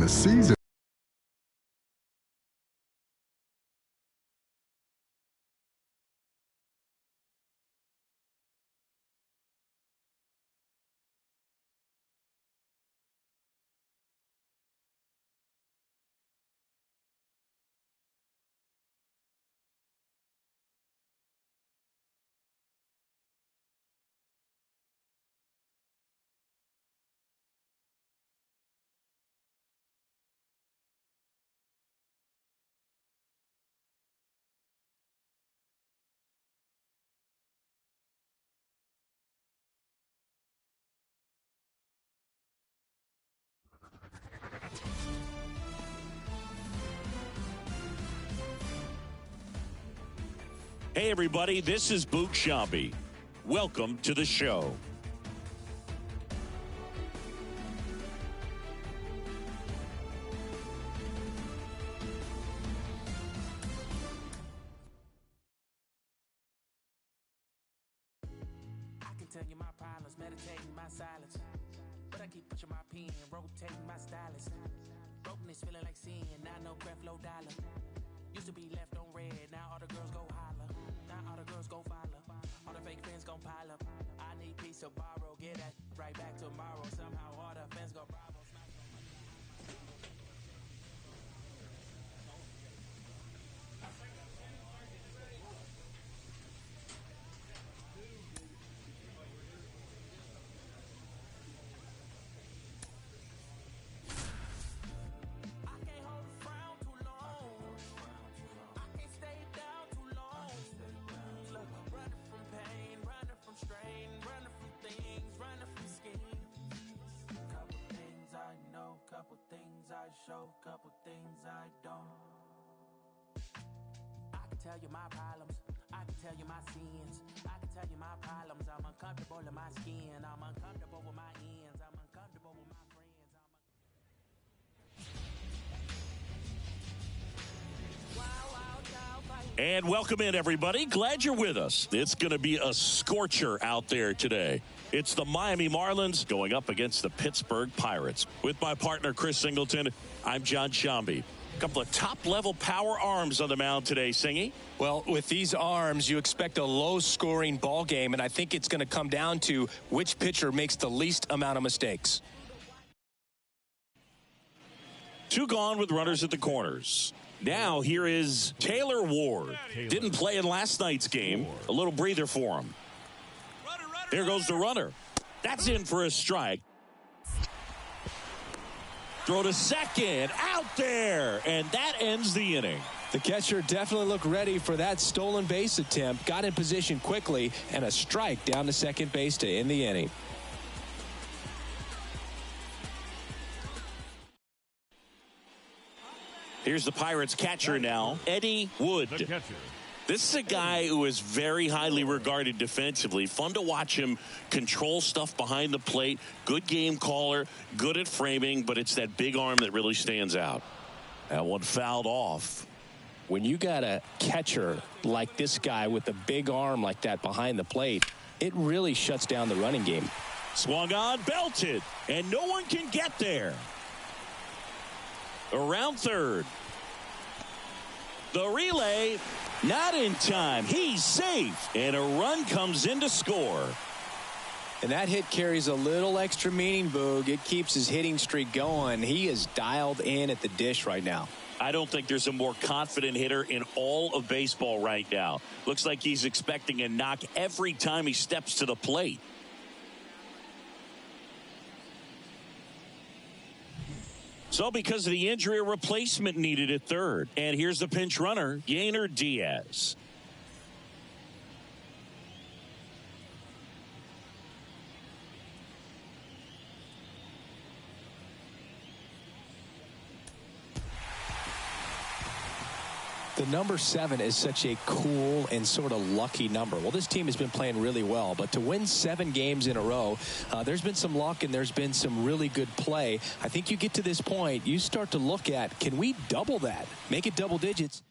the season. Hey, everybody, this is Boot Shambi. Welcome to the show. I can tell you my problems, meditating my silence. But I keep pushing my pen, rotating my stylus. Brokenness feeling like sin, now no breath, low dollar. Used to be left on red, now all the girls go holler. Now all the girls go follow. All the fake fans gon' pile up. I need peace to borrow, get that right back tomorrow. Somehow all the fans go bravo. Couple things I show, couple things I don't. I can tell you my problems, I can tell you my sins, I can tell you my problems. I'm uncomfortable in my skin, I'm uncomfortable with my ends, I'm uncomfortable with my friends. And welcome in, everybody. Glad you're with us. It's going to be a scorcher out there today. It's the Miami Marlins going up against the Pittsburgh Pirates. With my partner, Chris Singleton, I'm John Shambi. A couple of top-level power arms on the mound today, Singy. Well, with these arms, you expect a low-scoring ball game, and I think it's going to come down to which pitcher makes the least amount of mistakes. Two gone with runners at the corners. Now here is Taylor Ward. Didn't play in last night's game. A little breather for him. There goes the runner. That's in for a strike. Throw to second. Out there. And that ends the inning. The catcher definitely looked ready for that stolen base attempt. Got in position quickly. And a strike down to second base to end the inning. Here's the Pirates catcher now, Eddie Wood. This is a guy who is very highly regarded defensively. Fun to watch him control stuff behind the plate. Good game caller, good at framing, but it's that big arm that really stands out. That one fouled off. When you got a catcher like this guy with a big arm like that behind the plate, it really shuts down the running game. Swung on, belted, and no one can get there. Around third. The relay, not in time. He's safe. And a run comes in to score. And that hit carries a little extra meaning, Boog. It keeps his hitting streak going. He is dialed in at the dish right now. I don't think there's a more confident hitter in all of baseball right now. Looks like he's expecting a knock every time he steps to the plate. So because of the injury, a replacement needed at third. And here's the pinch runner, Yainer Diaz. The number 7 is such a cool and sort of lucky number. Well, this team has been playing really well, but to win 7 games in a row, there's been some luck and there's been some really good play. I think you get to this point, you start to look at, can we double that? Make it double digits?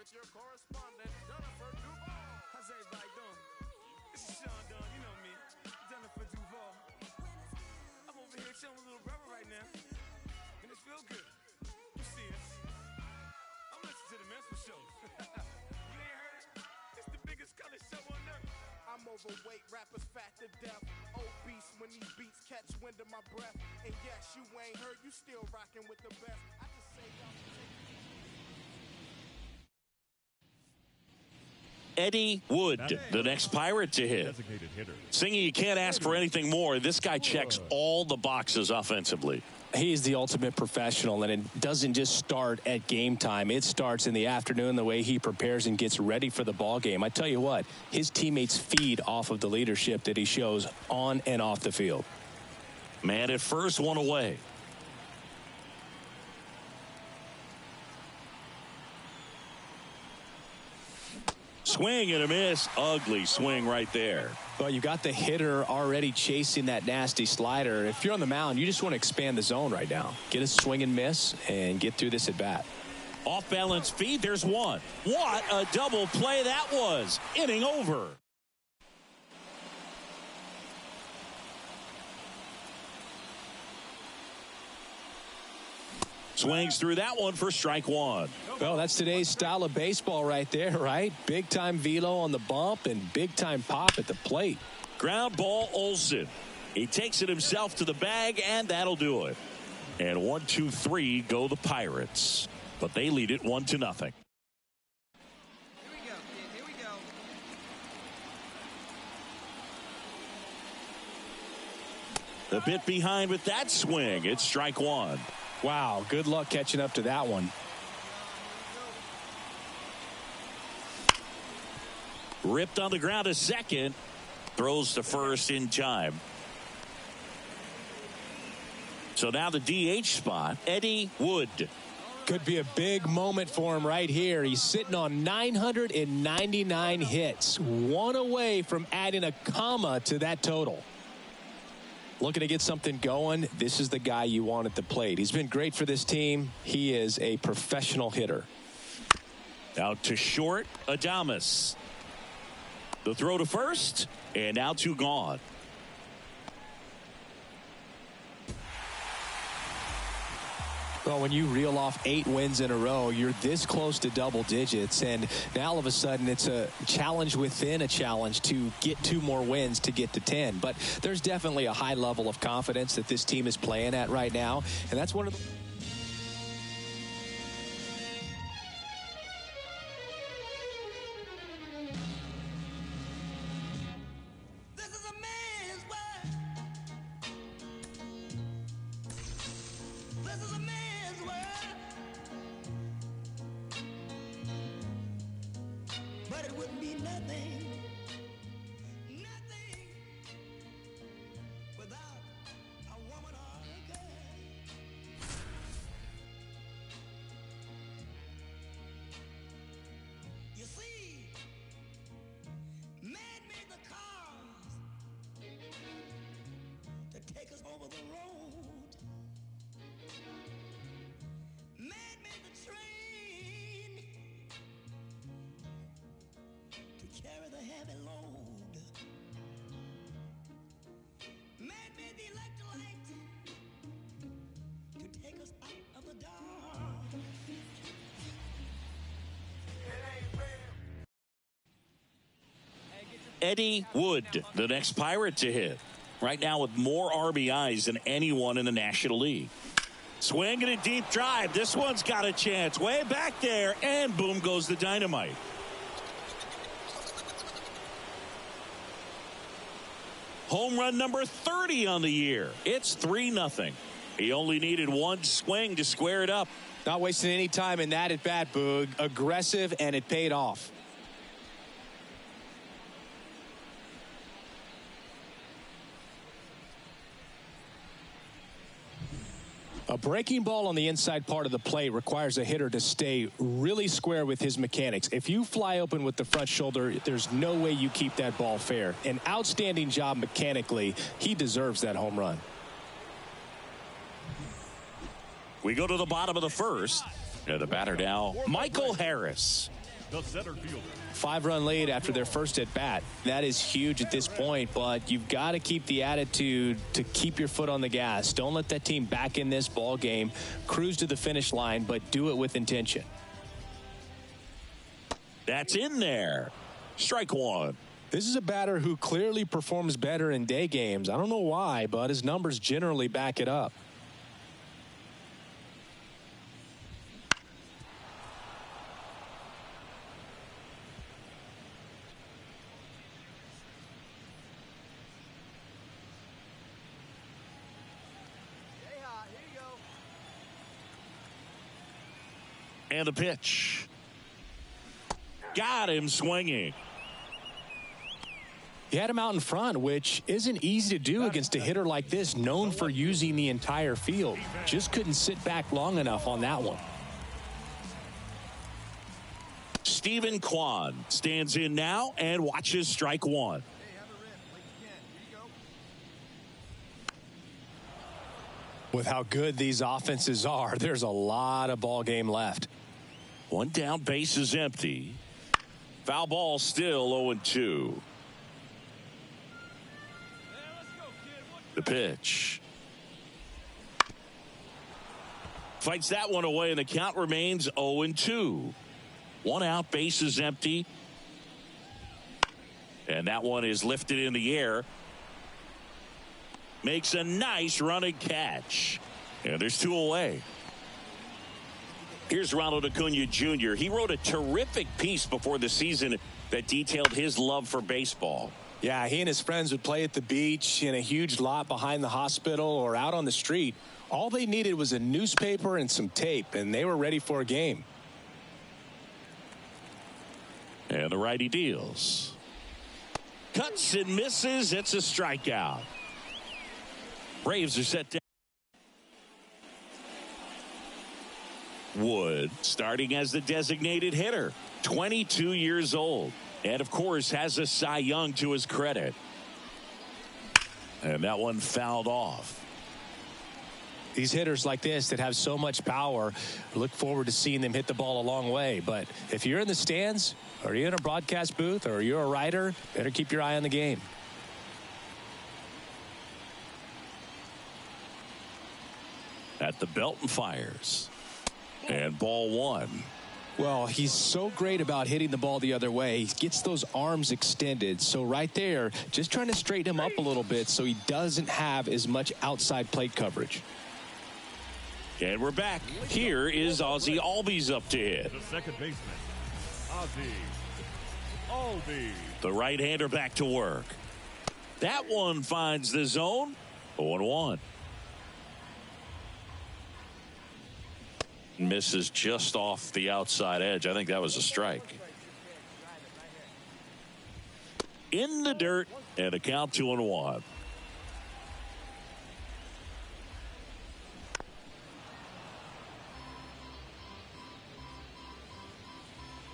with your correspondent, Jennifer Duval. How's everybody doing? This is Sean Dunn, you know me, Jennifer Duval. I'm over here chilling with little brother right now, and it feels good. You see us. I'm listening to the Mental Show. You ain't heard it? It's the biggest color show on earth. I'm overweight, rappers fat to death. Obese when these beats catch wind of my breath. And yes, you ain't heard, you still rocking with the best. I just say y'all. Eddie Wood, the next Pirate to hit. Singing, you can't ask for anything more. This guy checks all the boxes offensively. He's the ultimate professional, and it doesn't just start at game time. It starts in the afternoon, the way he prepares and gets ready for the ball game. I tell you what, his teammates feed off of the leadership that he shows on and off the field. Man at first, one away. Swing and a miss. Ugly swing right there. Well, you got the hitter already chasing that nasty slider. If you're on the mound, you just want to expand the zone right now. Get a swing and miss and get through this at bat. Off balance feed. There's one. What a double play that was. Inning over. Swings through that one for strike one. Well, that's today's style of baseball right there, right? Big time velo on the bump and big time pop at the plate. Ground ball, Olsen. He takes it himself to the bag, and that'll do it. And 1, 2, 3 go the Pirates. But they lead it 1-0. Here we go, kid. Here we go. A bit behind with that swing. It's strike one. Wow, good luck catching up to that one. Ripped on the ground to second. Throws to first in time. So now the DH spot, Eddie Wood. Could be a big moment for him right here. He's sitting on 999 hits. One away from adding a comma to that total. Looking to get something going. This is the guy you want at the plate. He's been great for this team. He is a professional hitter. Out to short, Adames. The throw to first, and now 2 gone. Well, when you reel off 8 wins in a row, you're this close to double digits, and now all of a sudden it's a challenge within a challenge to get 2 more wins to get to 10. But there's definitely a high level of confidence that this team is playing at right now, and that's one of the... But it wouldn't be nothing without a woman or a girl. You see, man made the cars to take us over the road. Man made the train to carry the heavy load. Man made the electrolyte to take us out of the dark. Eddie Wood, the next Pirate to hit. Right now with more RBIs than anyone in the National League. Swing and a deep drive. This one's got a chance. Way back there, and boom goes the dynamite. Home run number 30 on the year. It's 3-0. He only needed 1 swing to square it up. Not wasting any time in that at bat, Boog. Aggressive, and it paid off. A breaking ball on the inside part of the plate requires a hitter to stay really square with his mechanics. If you fly open with the front shoulder, there's no way you keep that ball fair. An outstanding job mechanically. He deserves that home run. We go to the bottom of the first. And the batter now, Michael Harris. the center fielder. 5-run lead after their first at bat. That is huge at this point, but you've got to keep the attitude to keep your foot on the gas. Don't let that team back in this ball game. Cruise to the finish line, but do it with intention. That's in there. Strike one. This is a batter who clearly performs better in day games. I don't know why, but his numbers generally back it up. And the pitch. Got him swinging. He had him out in front, which isn't easy to do against a hitter like this, known for using the entire field. Just couldn't sit back long enough on that one. Stephen Kwan stands in now and watches strike one. With how good these offenses are, there's a lot of ball game left. One down, base is empty. Foul ball, still 0-2. The pitch. Fights that one away, and the count remains 0-2. One out, base is empty. And that one is lifted in the air. Makes a nice running catch. And there's two away. Here's Ronald Acuna Jr. He wrote a terrific piece before the season that detailed his love for baseball. Yeah, he and his friends would play at the beach, in a huge lot behind the hospital, or out on the street. All they needed was a newspaper and some tape, and they were ready for a game. And the righty deals. Cuts and misses. It's a strikeout. Braves are set down. Wood starting as the designated hitter, 22 years old, and of course has a Cy Young to his credit. And that one fouled off. These hitters like this that have so much power, look forward to seeing them hit the ball a long way. But if you're in the stands, or you're in a broadcast booth, or you're a writer, better keep your eye on the game. At the belt and fires. And ball one. Well, he's so great about hitting the ball the other way. He gets those arms extended. So right there, just trying to straighten him up a little bit so he doesn't have as much outside plate coverage. And we're back. Here is Ozzie Albies up to hit. The second baseman, Ozzie Albies. The right-hander back to work. That one finds the zone. 0-1. Misses just off the outside edge. I think that was a strike. In the dirt, and a count 2-1.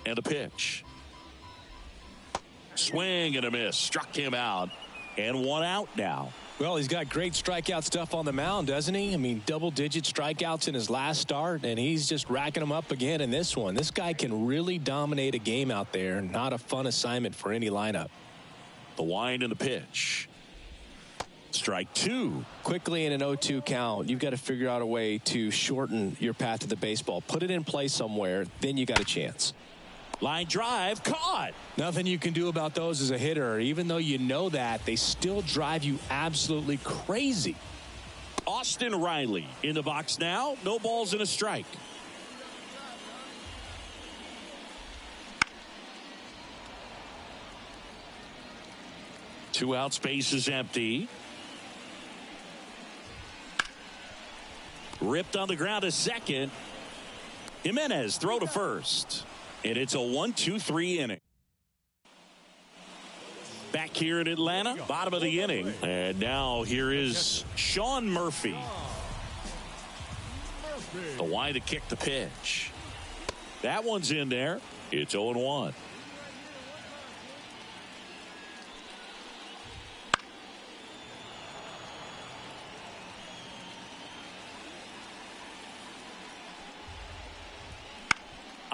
And a pitch. Swing and a miss. Struck him out. And one out now. Well, he's got great strikeout stuff on the mound, doesn't he? I mean, double-digit strikeouts in his last start, and he's just racking them up again in this one. This guy can really dominate a game out there. Not a fun assignment for any lineup. The wind and the pitch. Strike two. Quickly in an 0-2 count, you've got to figure out a way to shorten your path to the baseball. Put it in play somewhere, then you got a chance. Line drive, caught. Nothing you can do about those as a hitter. Even though you know that, they still drive you absolutely crazy. Austin Riley in the box now. No balls and a strike. Two outs, base is empty. Ripped on the ground to second. Jimenez throw to first. And it's a 1-2-3 inning. Back here in Atlanta, bottom of the inning. And now here is Sean Murphy. The wind to kick the pitch. That one's in there. It's 0-1.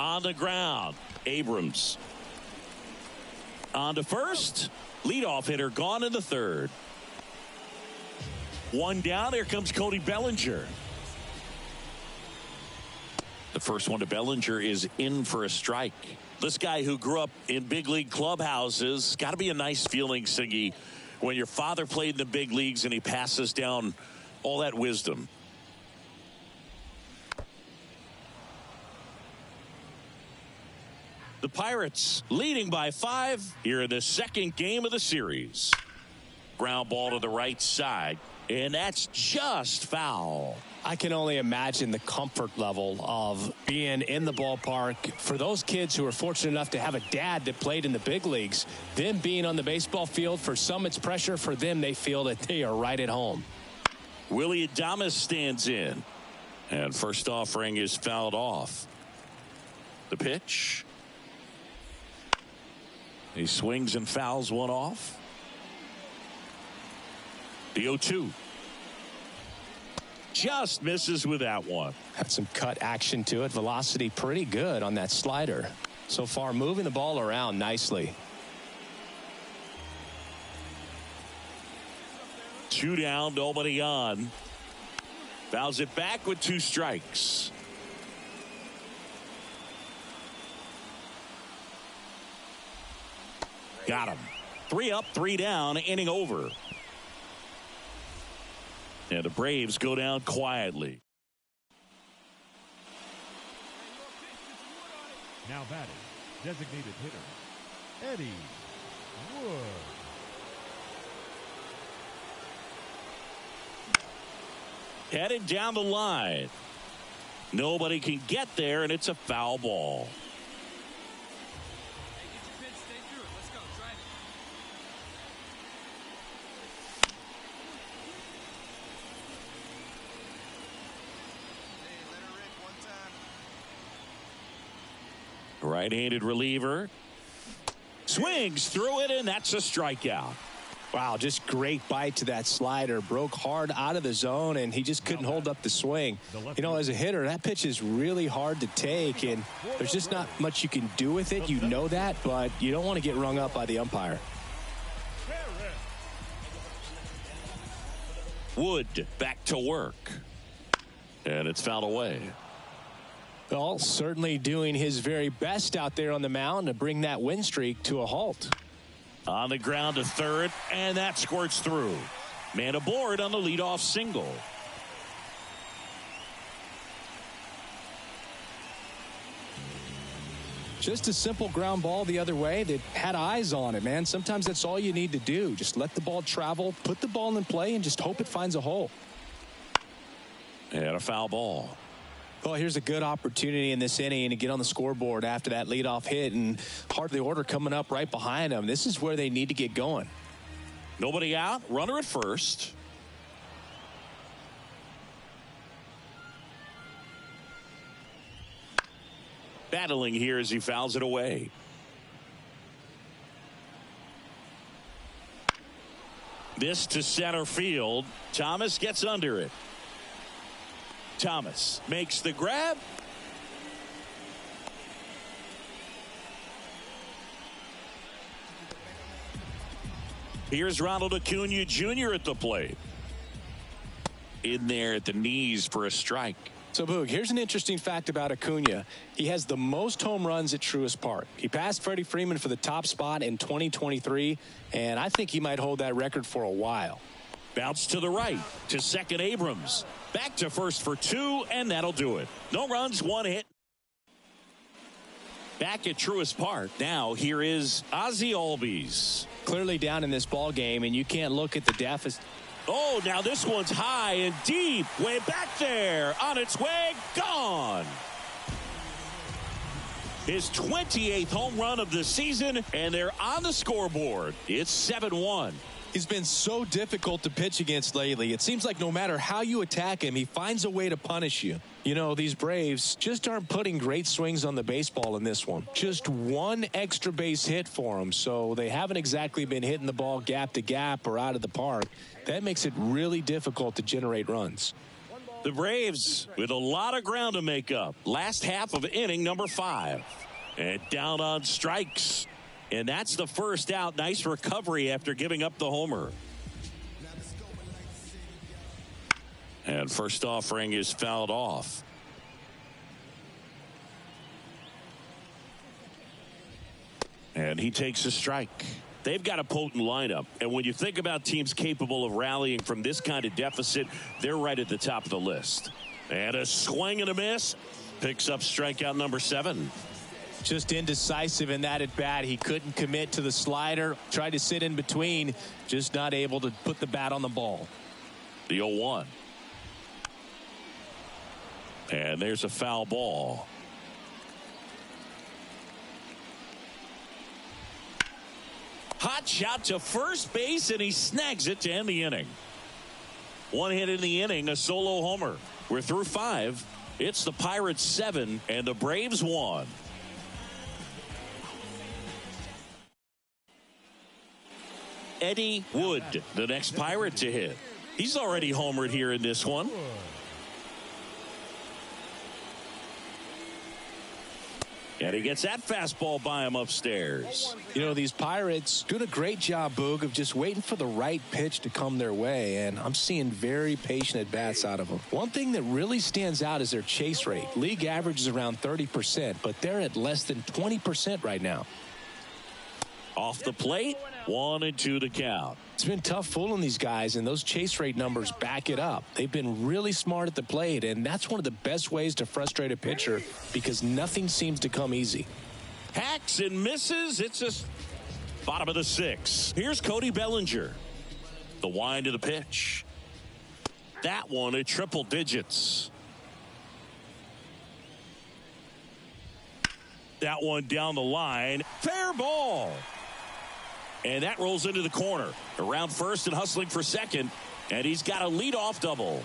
On the ground, Abrams. On to first. Leadoff hitter gone in the third. One down. Here comes Cody Bellinger. The first one to Bellinger is in for a strike. This guy who grew up in big league clubhouses, got to be a nice feeling, Siggy, when your father played in the big leagues and he passes down all that wisdom. The Pirates leading by 5 here in the second game of the series. Ground ball to the right side, and that's just foul. I can only imagine the comfort level of being in the ballpark for those kids who are fortunate enough to have a dad that played in the big leagues. Them being on the baseball field, for some it's pressure. For them, they feel that they are right at home. Willie Adames stands in, and first offering is fouled off. The pitch. He swings and fouls one off. The 0-2. Just misses with that one. Had some cut action to it. Velocity pretty good on that slider. So far, moving the ball around nicely. 2 down, nobody on. Fouls it back with 2 strikes. Got him. 3 up, 3 down, inning over. And the Braves go down quietly. Now batting, designated hitter, Eddie Wood. Headed down the line. Nobody can get there, and it's a foul ball. Right-handed reliever. Swings through it, and that's a strikeout. Wow, just great bite to that slider. Broke hard out of the zone, and he just couldn't hold up the swing. You know, as a hitter, that pitch is really hard to take, and there's just not much you can do with it. You know that, but you don't want to get rung up by the umpire. Wood back to work. And it's fouled away. Well, certainly doing his very best out there on the mound to bring that win streak to a halt. On the ground to third, and that squirts through. Man aboard on the leadoff single. Just a simple ground ball the other way that had eyes on it, man. Sometimes that's all you need to do. Just let the ball travel, put the ball in play, and just hope it finds a hole. And a foul ball. Well, here's a good opportunity in this inning to get on the scoreboard after that leadoff hit, and part of the order coming up right behind them. This is where they need to get going. Nobody out. Runner at first. Battling here as he fouls it away. This to center field. Thomas gets under it. Thomas makes the grab. Here's Ronald Acuna Jr. at the plate. In there at the knees for a strike. So, Boog, here's an interesting fact about Acuna. He has the most home runs at Truist Park. He passed Freddie Freeman for the top spot in 2023, and I think he might hold that record for a while. Bounce to the right to second Abrams. Back to first for 2, and that'll do it. No runs, 1 hit. Back at Truist Park. Now here is Ozzie Albies. Clearly down in this ball game, and you can't look at the deficit. Oh, now this one's high and deep. Way back there. On its way. Gone. His 28th home run of the season, and they're on the scoreboard. It's 7-1. He's been so difficult to pitch against lately. It seems like no matter how you attack him, he finds a way to punish you. You know, these Braves just aren't putting great swings on the baseball in this one. Just 1 extra base hit for them, so they haven't exactly been hitting the ball gap to gap or out of the park. That makes it really difficult to generate runs. The Braves with a lot of ground to make up. Last half of inning number 5. And down on strikes. And that's the first out. Nice recovery after giving up the homer. And first offering is fouled off. And he takes a strike. They've got a potent lineup. And when you think about teams capable of rallying from this kind of deficit, they're right at the top of the list. And a swing and a miss. Picks up strikeout number 7. Just indecisive in that at bat. He couldn't commit to the slider. Tried to sit in between. Just not able to put the bat on the ball. The 0-1. And there's a foul ball. Hot shot to first base, and he snags it to end the inning. One hit in the inning, a solo homer. We're through 5. It's the Pirates 7 and the Braves 1. Eddie Wood, the next Pirate to hit. He's already homered here in this one. And he gets that fastball by him upstairs. You know, these Pirates doing a great job, Boog, of just waiting for the right pitch to come their way. And I'm seeing very patient at-bats out of them. One thing that really stands out is their chase rate. League average is around 30%, but they're at less than 20% right now. Off the plate, 1-2 to count. It's been tough fooling these guys, and those chase rate numbers back it up. They've been really smart at the plate, and that's one of the best ways to frustrate a pitcher because nothing seems to come easy. Hacks and misses. It's just bottom of the 6. Here's Cody Bellinger. The wind of the pitch. That one at triple digits. That one down the line. Fair ball. And that rolls into the corner. Around first and hustling for second. And he's got a leadoff double.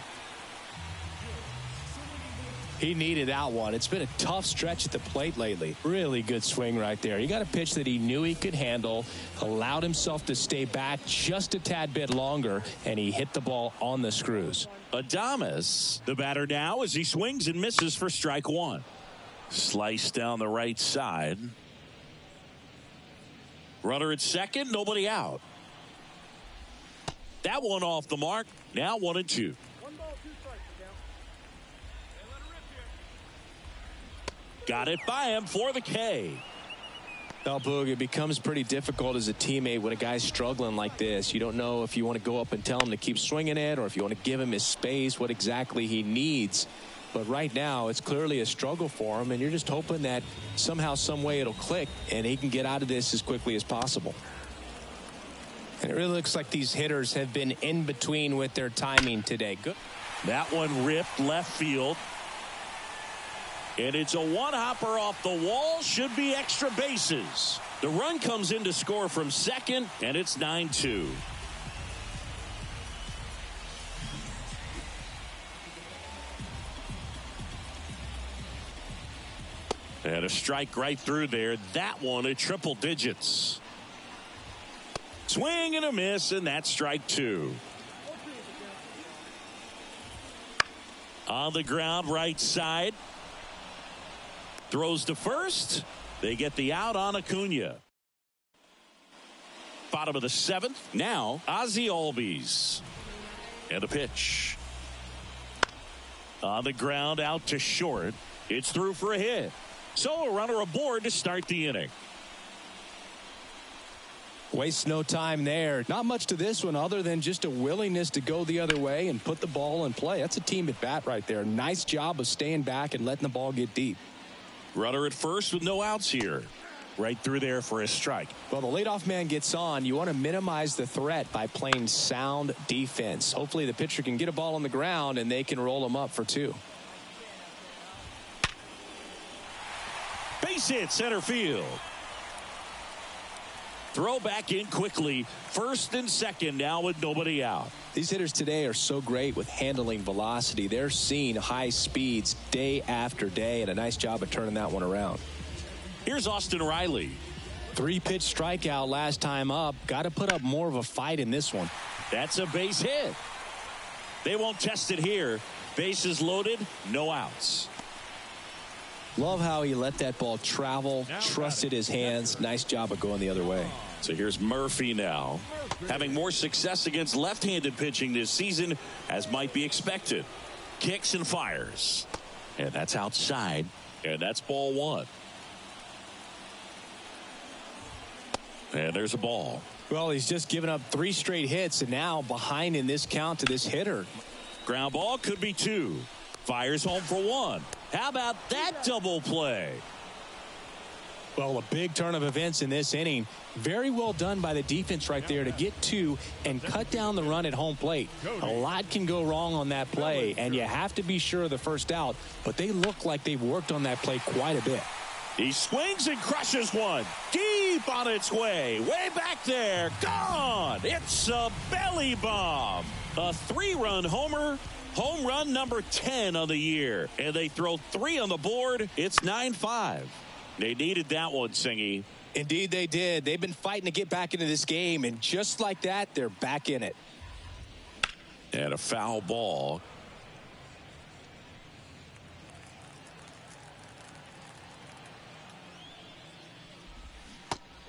He needed that one. It's been a tough stretch at the plate lately. Really good swing right there. He got a pitch that he knew he could handle, allowed himself to stay back just a tad bit longer, and he hit the ball on the screws. Adames, the batter now, as he swings and misses for strike 1. Slice down the right side. Runner at second, nobody out. That one off the mark. Now 1-2. Got it by him for the K. Well, Boog, it becomes pretty difficult as a teammate when a guy's struggling like this. You don't know if you want to go up and tell him to keep swinging it or if you want to give him his space, what exactly he needs. But right now, it's clearly a struggle for him, and you're just hoping that somehow, some way it'll click, and he can get out of this as quickly as possible. And it really looks like these hitters have been in between with their timing today. Good. That one ripped left field. And it's a one-hopper off the wall. Should be extra bases. The run comes in to score from second, and it's 9-2. And a strike right through there. That one at triple digits. Swing and a miss, and that's strike 2. On the ground, right side. Throws to first. They get the out on Acuna. Bottom of the 7th. Now, Ozzie Albies. And a pitch. On the ground, out to short. It's through for a hit. So a runner aboard to start the inning. Wastes no time there. Not much to this one other than just a willingness to go the other way and put the ball in play. That's a team at bat right there. Nice job of staying back and letting the ball get deep. Runner at first with no outs here. Right through there for a strike. Well, the leadoff man gets on. You want to minimize the threat by playing sound defense. Hopefully the pitcher can get a ball on the ground and they can roll him up for 2. Base hit center field. Throw back in quickly. First and second now with nobody out. These hitters today are so great with handling velocity. They're seeing high speeds day after day, and a nice job of turning that one around. Here's Austin Riley. 3-pitch strikeout last time up. Got to put up more of a fight in this one. That's a base hit. They won't test it here. Bases loaded, no outs. Love how he let that ball travel, trusted his hands. Nice job of going the other way. So here's Murphy now, having more success against left-handed pitching this season, as might be expected. Kicks and fires. And that's outside, and that's ball one. And there's a ball. Well, he's just given up 3 straight hits, and now behind in this count to this hitter. Ground ball could be 2. Fires home for 1. How about that double play? Well, a big turn of events in this inning. Very well done by the defense right there to get 2 and cut down the run at home plate. A lot can go wrong on that play, and you have to be sure of the first out, but they look like they've worked on that play quite a bit. He swings and crushes one. Deep on its way. Way back there. Gone. It's a belly bomb. A 3-run homer. Home run number 10 on the year. And they throw 3 on the board. It's 9-5. They needed that one, Singy. Indeed they did. They've been fighting to get back into this game, and just like that, they're back in it. And a foul ball.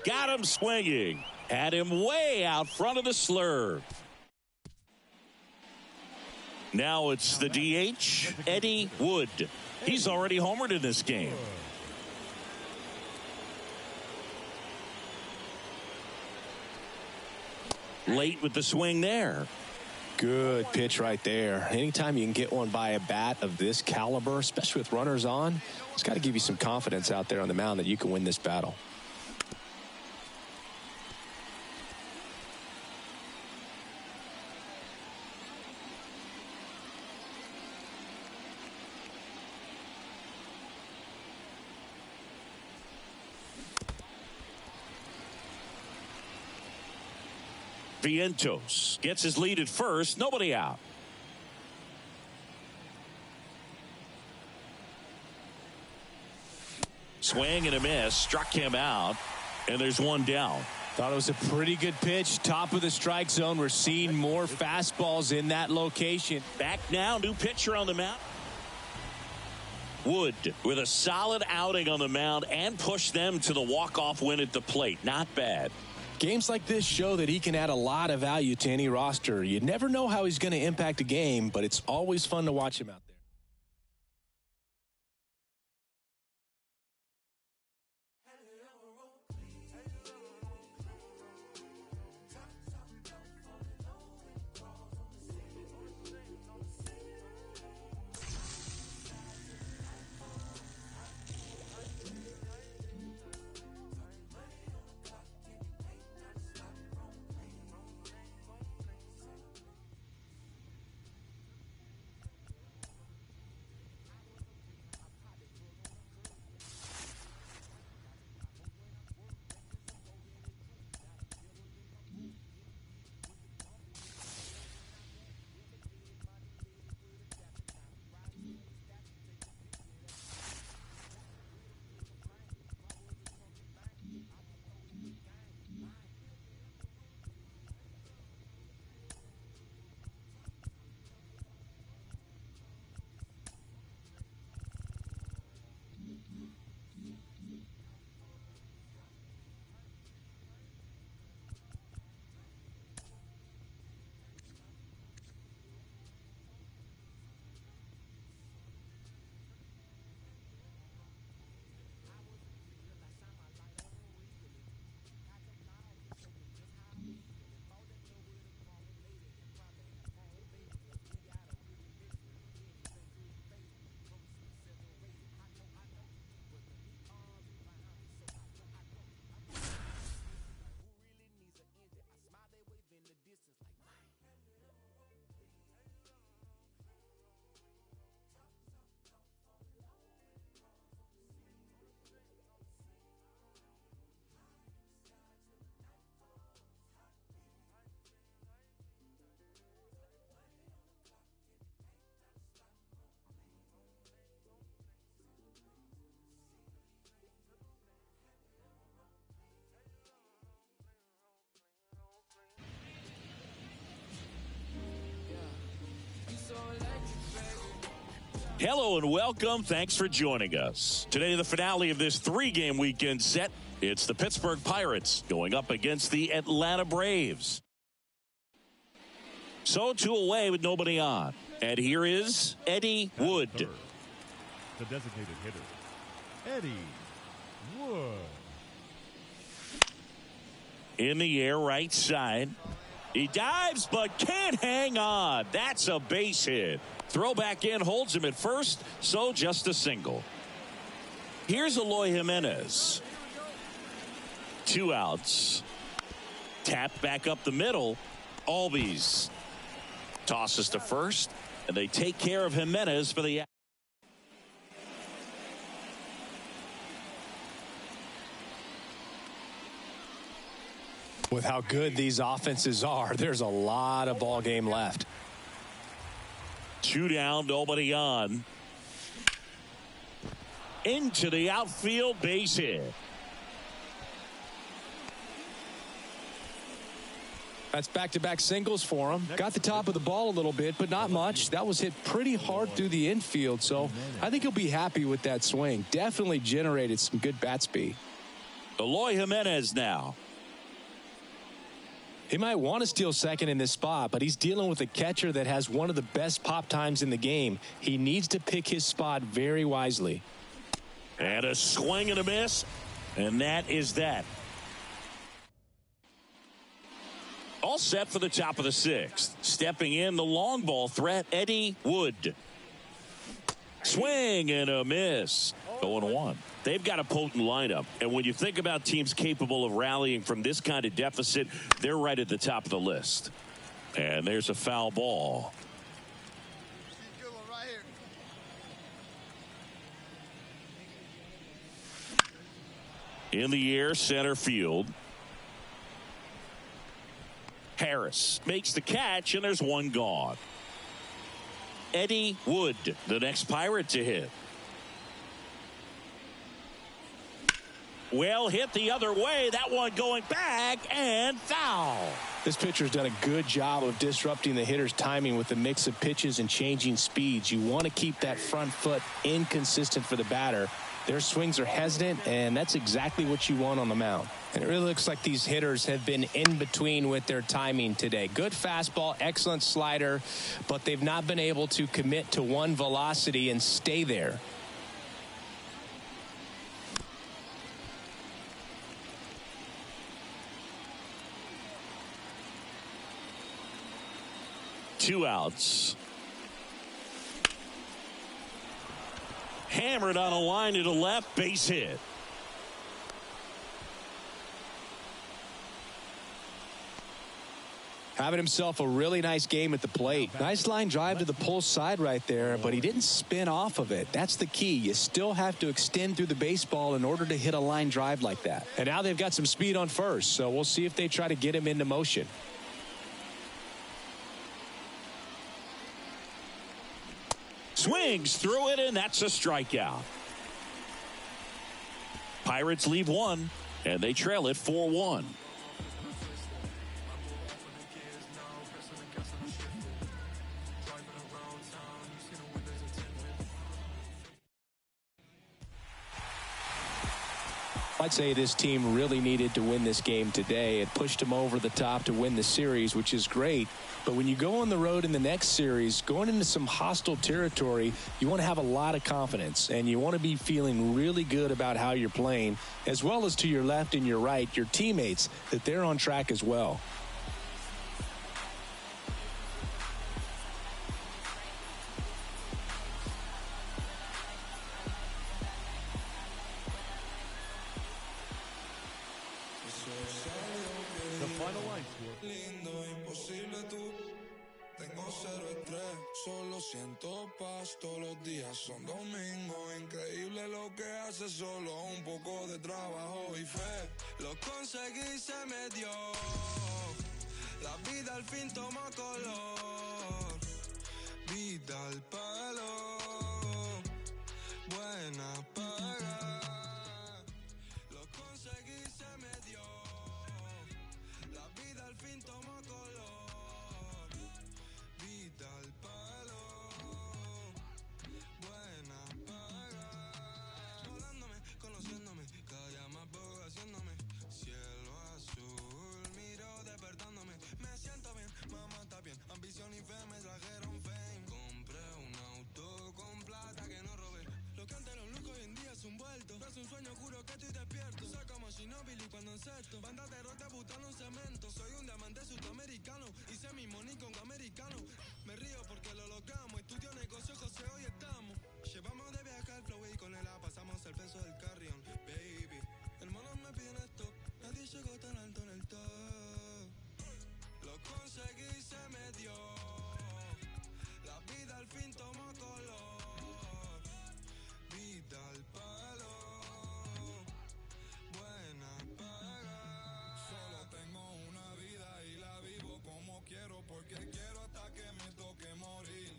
Got him swinging. Had him way out front of the slurve. Now it's the DH, Eddie Wood. He's already homered in this game. Late with the swing there. Good pitch right there. Anytime you can get one by a bat of this caliber, especially with runners on, it's got to give you some confidence out there on the mound that you can win this battle. Vientos gets his lead at first. Nobody out. Swing and a miss. Struck him out. And there's one down. Thought it was a pretty good pitch. Top of the strike zone. We're seeing more fastballs in that location. Back now. New pitcher on the mound. Wood with a solid outing on the mound and pushed them to the walk-off win at the plate. Not bad. Games like this show that he can add a lot of value to any roster. You never know how he's going to impact a game, but it's always fun to watch him out there. Hello and welcome. Thanks for joining us. Today, the finale of this three-game weekend set. It's the Pittsburgh Pirates going up against the Atlanta Braves. So, two away with nobody on. And here is Eddie Wood. Third, the designated hitter, Eddie Wood. In the air, right side. He dives, but can't hang on. That's a base hit. Throw back in, holds him at first, so just a single. Here's Eloy Jimenez. 2 outs. Tapped back up the middle. Albies tosses to first, and they take care of Jimenez for the. With how good these offenses are, there's a lot of ball game left. 2 down, nobody on. Into the outfield, base hit. That's back-to-back singles for him. Got the top of the ball a little bit, but not much. That was hit pretty hard through the infield, so I think he'll be happy with that swing. Definitely generated some good bat speed. Eloy Jimenez now. He might want to steal second in this spot, but he's dealing with a catcher that has one of the best pop times in the game. He needs to pick his spot very wisely. And a swing and a miss, and that is that. All set for the top of the 6th. Stepping in, the long ball threat, Eddie Wood. Swing and a miss. 0-1. They've got a potent lineup, and when you think about teams capable of rallying from this kind of deficit, they're right at the top of the list. And there's a foul ball. In the air, center field. Harris makes the catch, and there's one gone. Eddie Wood, the next Pirate to hit. Well hit the other way. That one going back and foul. This pitcher's done a good job of disrupting the hitter's timing with a mix of pitches and changing speeds. You want to keep that front foot inconsistent for the batter. Their swings are hesitant, and that's exactly what you want on the mound. And it really looks like these hitters have been in between with their timing today. Good fastball, excellent slider, but they've not been able to commit to one velocity and stay there. Two outs. Hammered on a line to the left, base hit. Having himself a really nice game at the plate. Nice line drive to the pull side right there, but he didn't spin off of it. That's the key. You still have to extend through the baseball in order to hit a line drive like that. And now they've got some speed on first, so we'll see if they try to get him into motion. Swings through it, and that's a strikeout. Pirates leave one, and they trail it 4-1. I'd say this team really needed to win this game today. It pushed them over the top to win the series, which is great. But when you go on the road in the next series, going into some hostile territory, you want to have a lot of confidence, and you want to be feeling really good about how you're playing, as well as to your left and your right, your teammates, that they're on track as well. The final line score. Lindo, imposible tú. Tengo cero estrés, solo siento paz. Todos los días son domingo. Increíble lo que hace, solo un poco de trabajo y fe. Lo conseguí, se me dio. La vida al fin toma color. Vida al palo. Buena paga. Lo conseguí, se me dio. La vida al fin toma color. Vida al palo. y despierto. Soy como Ginóbili cuando encesto. Banda de rock debutando en cemento. Soy un diamante sudamericano. Hice mi money con americano. Me río porque lo logramos. Estudio negocio, José, hoy estamos. Llevamos de viaje al flow y con él pasamos el peso del carrión. Baby, el mono me pide esto. Nadie llegó tan alto en el top. Lo conseguí, se me dio. La vida al fin tomó color. Vida al palo. Buena paga. Solo tengo una vida y la vivo como quiero, porque quiero hasta que me toque morir.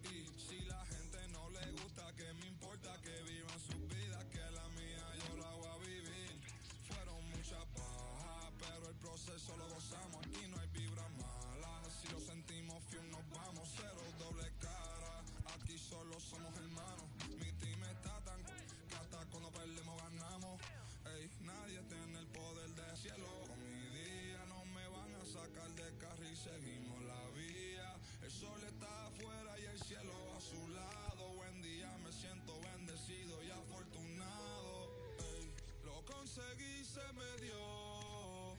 Y si la gente no le gusta, que me importa que vivan sus vidas, que la mía yo la voy a vivir. Fueron muchas bajas, pero el proceso lo gozamos. Aquí no hay vibras malas. Si lo sentimos fiel nos vamos. Cero doble cara. Aquí solo somos hermanos. Mi team está tan que hasta cuando perdemos ganamos. Ey, nadie tiene el poder del cielo. Con mi día no me van a sacar de carril. Seguimos la vía. El sol está afuera y el cielo a su lado. Buen día, me siento bendecido y afortunado. Ey, lo conseguí, se me dio.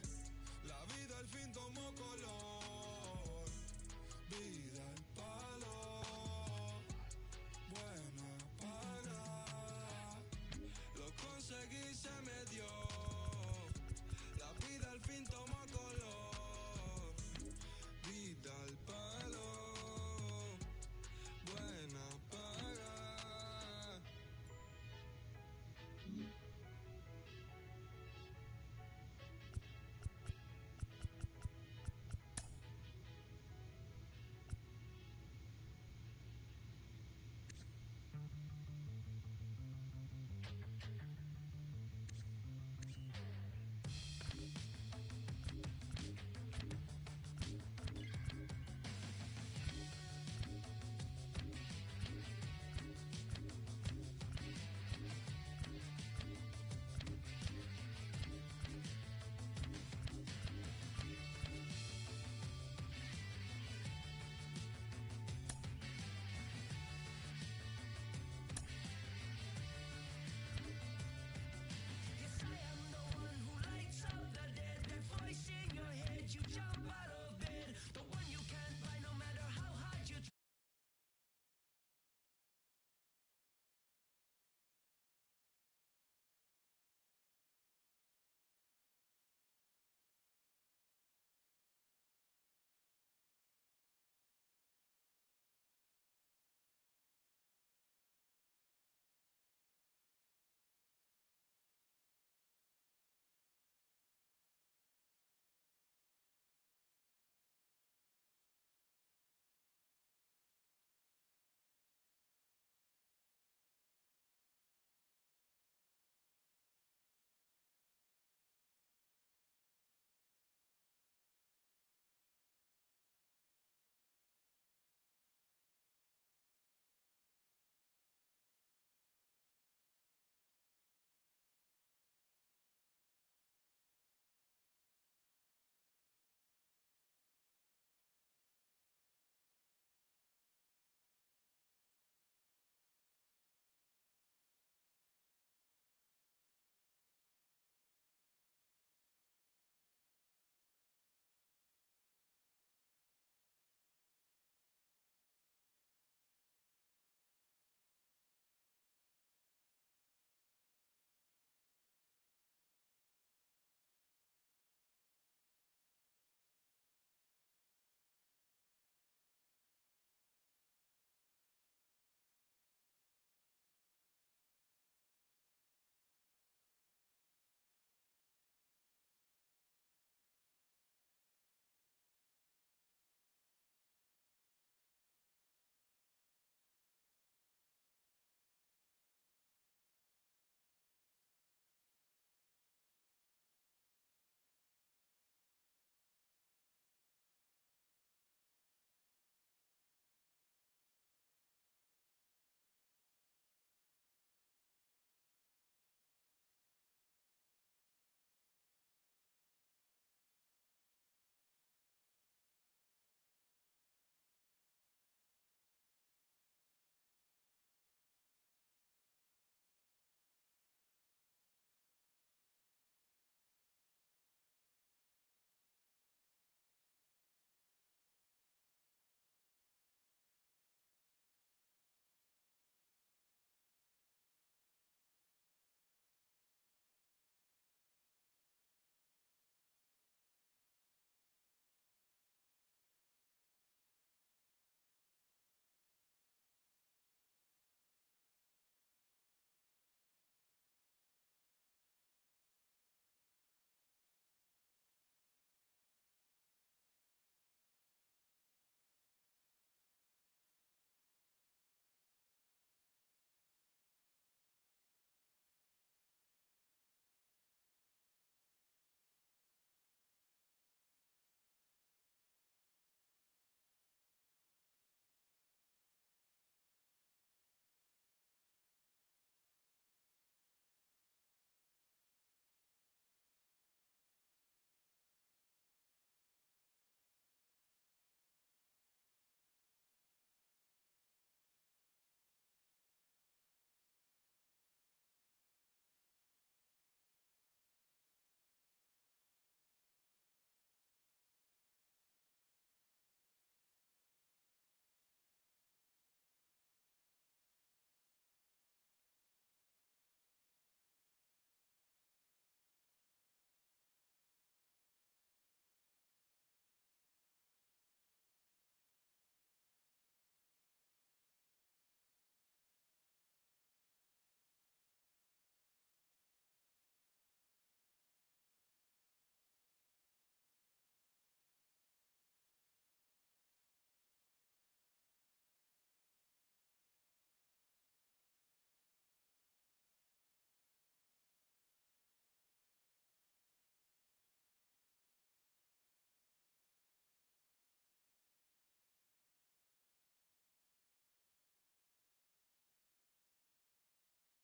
La vida al fin tomó color. Vida al palo. Buena paga. Lo conseguí, se me dio. La vida al fin tomó color. Vida al palo. Buena paga.